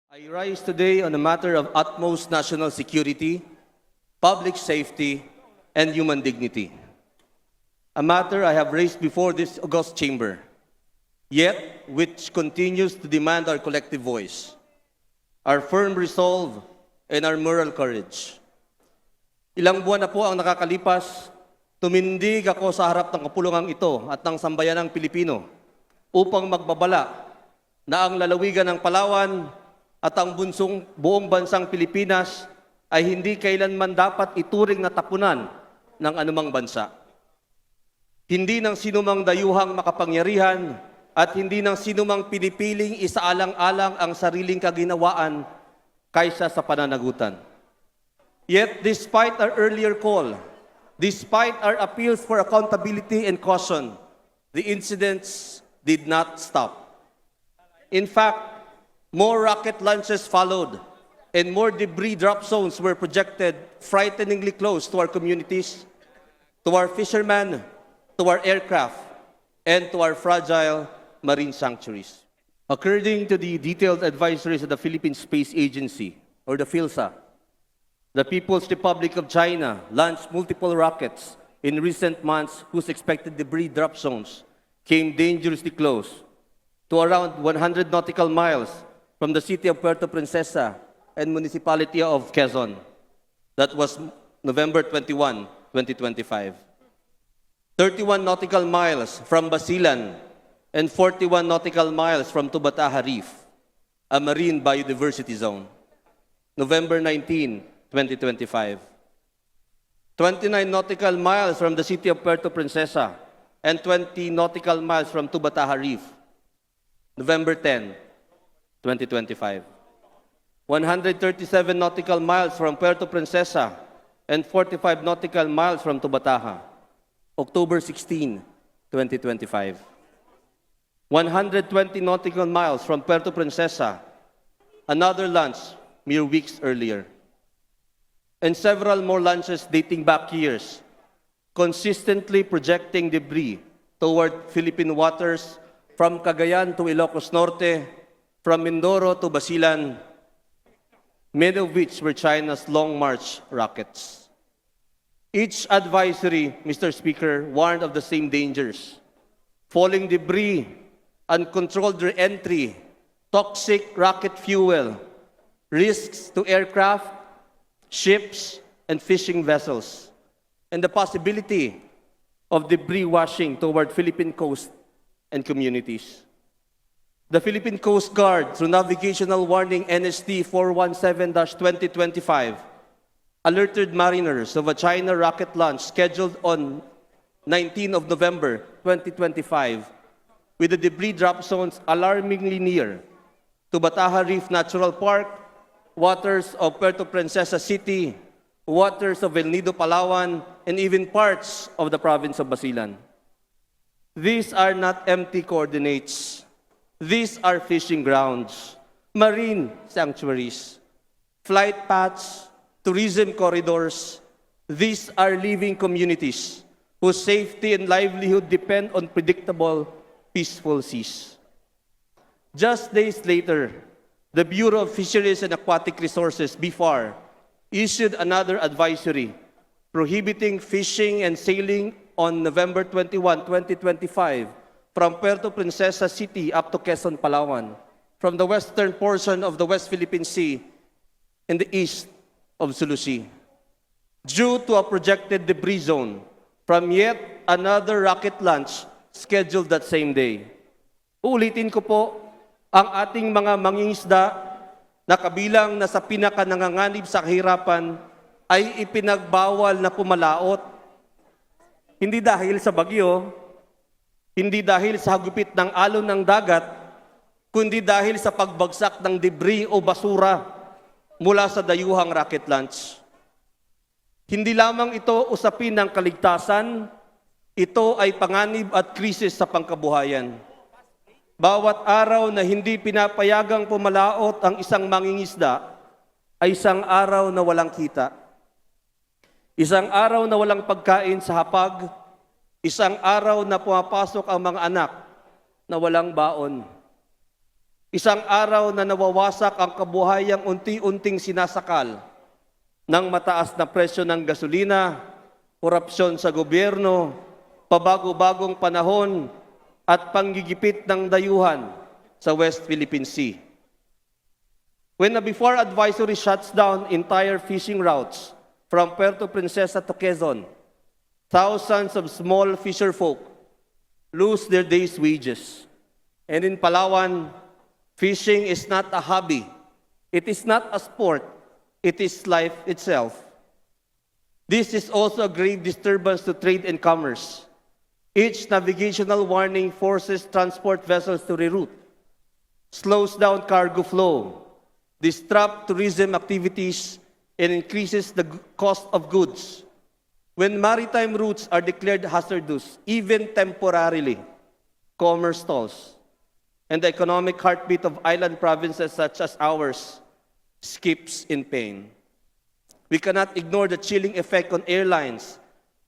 I rise today on a matter of utmost national security, public safety, and human dignity. A matter I have raised before this august chamber, yet which continues to demand our collective voice, our firm resolve, and our moral courage. Ilang buwan na po ang nakakalipas, tumindig ako sa harap ng kapulungang ito at ng sambayanang Pilipino upang magbabala na ang lalawigan ng Palawan at ang buong bansang Pilipinas ay hindi kailanman dapat ituring na tapunan ng anumang bansa. Hindi ng sinumang dayuhang makapangyarihan at hindi ng sinumang pinipiling isaalang-alang ang sariling kaginawaan kaysa sa pananagutan. Yet, despite our earlier call, despite our appeals for accountability and caution, the incidents did not stop. In fact, more rocket launches followed, and more debris drop zones were projected frighteningly close to our communities, to our fishermen, to our aircraft, and to our fragile marine sanctuaries. According to the detailed advisories of the Philippine Space Agency, or the PhilSA, the People's Republic of China launched multiple rockets in recent months whose expected debris drop zones came dangerously close to around 100 nautical miles from the city of Puerto Princesa and municipality of Quezon. That was November 21, 2025. 31 nautical miles from Basilan and 41 nautical miles from Tubataha Reef, a marine biodiversity zone. November 19, 2025. 29 nautical miles from the city of Puerto Princesa and 20 nautical miles from Tubataha Reef. November 10, 2025. 137 nautical miles from Puerto Princesa and 45 nautical miles from Tubataha. October 16, 2025. 120 nautical miles from Puerto Princesa, another launch mere weeks earlier. And several more launches dating back years, consistently projecting debris toward Philippine waters from Cagayan to Ilocos Norte, from Mindoro to Basilan, many of which were China's Long March rockets. Each advisory, Mr. Speaker, warned of the same dangers: falling debris, uncontrolled re-entry, toxic rocket fuel, risks to aircraft, ships, and fishing vessels, and the possibility of debris washing toward Philippine coast and communities. The Philippine Coast Guard, through Navigational Warning NST 417-2025, alerted mariners of a China rocket launch scheduled on 19 of November 2025, with the debris drop zones alarmingly near to Bataha Reef Natural Park, waters of Puerto Princesa City, waters of El Nido, Palawan, and even parts of the province of Basilan. These are not empty coordinates. These are fishing grounds, marine sanctuaries, flight paths, tourism corridors. These are living communities whose safety and livelihood depend on predictable, peaceful seas. Just days later, the Bureau of Fisheries and Aquatic Resources, BFAR, issued another advisory prohibiting fishing and sailing on November 21, 2025, from Puerto Princesa City up to Quezon, Palawan, from the western portion of the West Philippine Sea and the east of Sulu Sea, due to a projected debris zone from yet another rocket launch scheduled that same day. Uulitin ko po, ang ating mga mangingisda na kabilang na sa pinakananganganib sa kahirapan ay ipinagbawal na pumalaot. Hindi dahil sa bagyo, hindi dahil sa hagupit ng alon ng dagat, kundi dahil sa pagbagsak ng debris o basura mula sa dayuhang rocket launch. Hindi lamang ito usapin ng kaligtasan, ito ay panganib at krisis sa pangkabuhayan. Bawat araw na hindi pinapayagang pumalaot ang isang mangingisda ay isang araw na walang kita. Isang araw na walang pagkain sa hapag, isang araw na pumapasok ang mga anak na walang baon. Isang araw na nawawasak ang kabuhayang unti-unting sinasakal ng mataas na presyo ng gasolina, korupsyon sa gobyerno, pabago-bagong panahon at panggigipit ng dayuhan sa West Philippine Sea. When the before advisory shuts down entire fishing routes from Puerto Princesa to Quezon, thousands of small fisherfolk lose their day's wages. And in Palawan, fishing is not a hobby. It is not a sport. It is life itself. This is also a grave disturbance to trade and commerce. Each navigational warning forces transport vessels to reroute, slows down cargo flow, disrupts tourism activities, and increases the cost of goods. When maritime routes are declared hazardous, even temporarily, commerce stalls, and the economic heartbeat of island provinces such as ours skips in pain. We cannot ignore the chilling effect on airlines,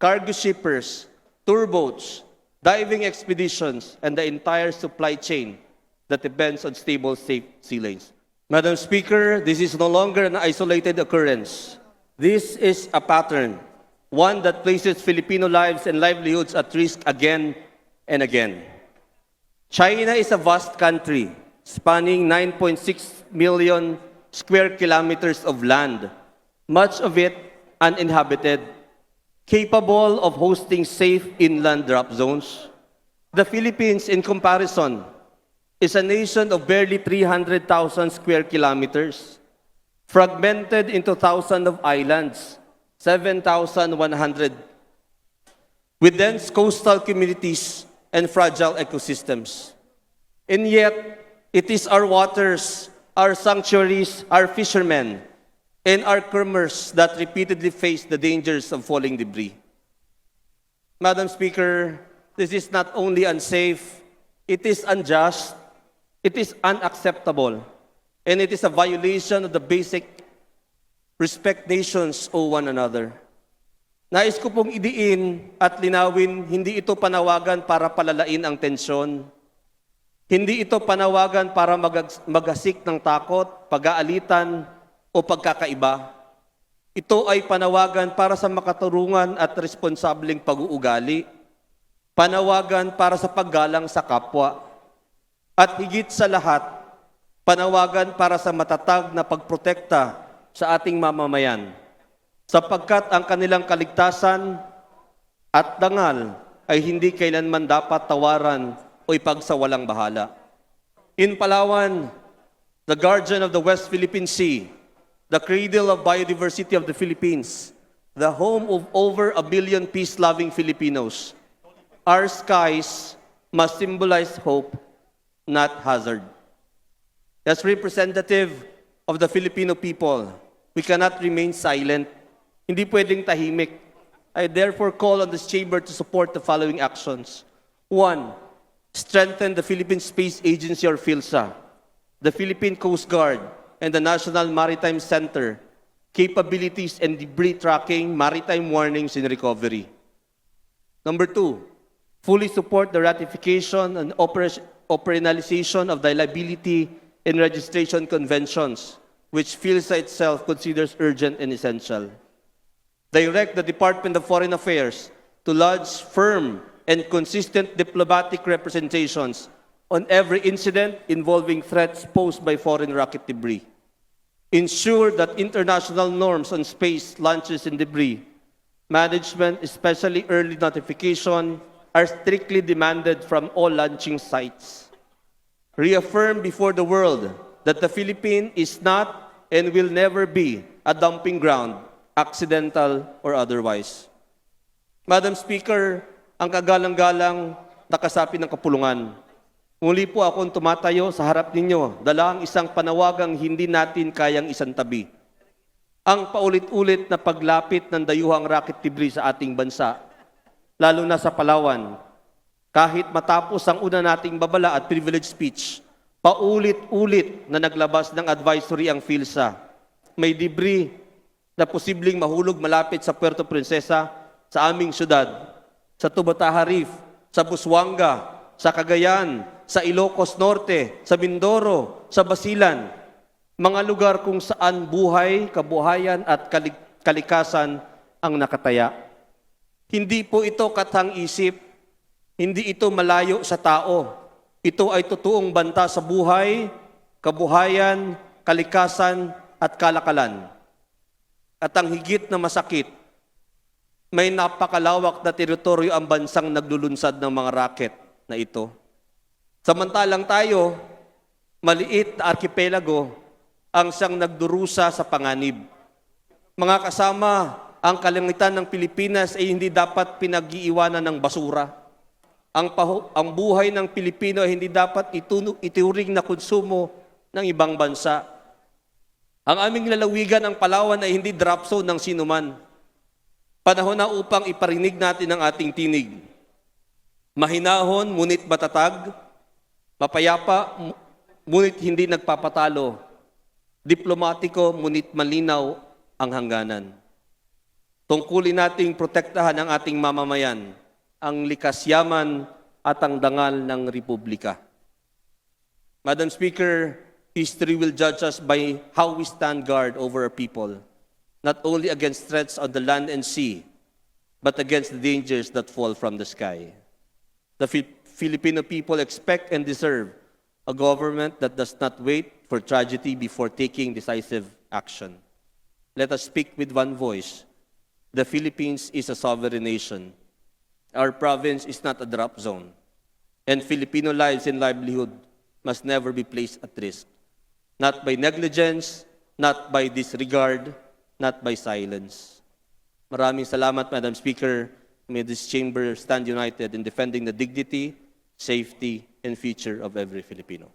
cargo shippers, tour boats, diving expeditions, and the entire supply chain that depends on stable, safe sea lanes. Madam Speaker, this is no longer an isolated occurrence. This is a pattern, one that places Filipino lives and livelihoods at risk again and again. China is a vast country, spanning 9.6 million square kilometers of land, much of it uninhabited, capable of hosting safe inland drop zones. The Philippines, in comparison, is a nation of barely 300,000 square kilometers, fragmented into thousands of islands, 7,100, with dense coastal communities and fragile ecosystems. And yet, it is our waters, our sanctuaries, our fishermen, and our commerce that repeatedly face the dangers of falling debris. Madam Speaker, this is not only unsafe, it is unjust, it is unacceptable, and it is a violation of the basic respect nations owe one another. Nais ko pong idiin at linawin, hindi ito panawagan para palalain ang tensyon. Hindi ito panawagan para maghasik ng takot, pag-aalitan, o pagkakaiba. Ito ay panawagan para sa makatarungan at responsableng pag-uugali. Panawagan para sa paggalang sa kapwa. At higit sa lahat, panawagan para sa matatag na pagprotekta sa ating mamamayan, sapagkat ang kanilang kaligtasan at dangal ay hindi kailanman dapat tawaran o ipagsawalang bahala. In Palawan, the guardian of the West Philippine Sea, the cradle of biodiversity of the Philippines, the home of over 1 billion peace-loving Filipinos, our skies must symbolize hope, not hazard. As representative of the Filipino people, we cannot remain silent. Hindi pwedeng tahimik. I therefore call on this chamber to support the following actions. 1. Strengthen the Philippine Space Agency or PhilSA, the Philippine Coast Guard, and the National Maritime Center, capabilities and debris tracking, maritime warnings, and recovery. Number 2, fully support the ratification and operationalization of the liability and registration conventions, which PhilSA itself considers urgent and essential. Direct the Department of Foreign Affairs to lodge firm and consistent diplomatic representations on every incident involving threats posed by foreign rocket debris. Ensure that international norms on space launches and debris management, especially early notification, are strictly demanded from all launching sites. Reaffirm before the world that the Philippines is not and will never be a dumping ground, accidental or otherwise. Madam Speaker, ang kagalang-galang nakasapi ng kapulungan. Muli po akong tumatayo sa harap ninyo, dala ang isang panawagang hindi natin kayang isantabi. Ang paulit-ulit na paglapit ng dayuhang rocket debris sa ating bansa, lalo na sa Palawan. Kahit matapos ang una nating babala at privilege speech, paulit-ulit na naglabas ng advisory ang PhilSA. May debris na posibleng mahulog malapit sa Puerto Princesa, sa aming syudad, sa Tubataha Reef, sa Busuanga, sa Cagayan, sa Ilocos Norte, sa Mindoro, sa Basilan, mga lugar kung saan buhay, kabuhayan at kalikasan ang nakataya. Hindi po ito kathang-isip, hindi ito malayo sa tao. Ito ay totoong banta sa buhay, kabuhayan, kalikasan at kalakalan. At ang higit na masakit, may napakalawak na teritoryo ang bansang naglulunsad ng mga raket na ito. Samantalang tayo, maliit na arkipelago, ang siyang nagdurusa sa panganib. Mga kasama, ang kalangitan ng Pilipinas ay hindi dapat pinag-iiwanan ng basura. Ang buhay ng Pilipino ay hindi dapat ituring na konsumo ng ibang bansa. Ang aming lalawigan ng Palawan ay hindi drop zone ng sinuman. Panahon na upang iparinig natin ang ating tinig. Mahinahon, ngunit matatag. Mapayapa, ngunit hindi nagpapatalo. Diplomatiko, ngunit malinaw ang hangganan. Tungkulin nating protektahan ang ating mamamayan, ang likas yaman at ang dangal ng Republika. Madam Speaker, history will judge us by how we stand guard over our people, not only against threats on the land and sea, but against the dangers that fall from the sky. The Filipino people expect and deserve a government that does not wait for tragedy before taking decisive action. Let us speak with one voice. The Philippines is a sovereign nation. Our province is not a drop zone. And Filipino lives and livelihood must never be placed at risk. Not by negligence, not by disregard, not by silence. Maraming salamat, Madam Speaker. May this chamber stand united in defending the dignity, safety, and future of every Filipino.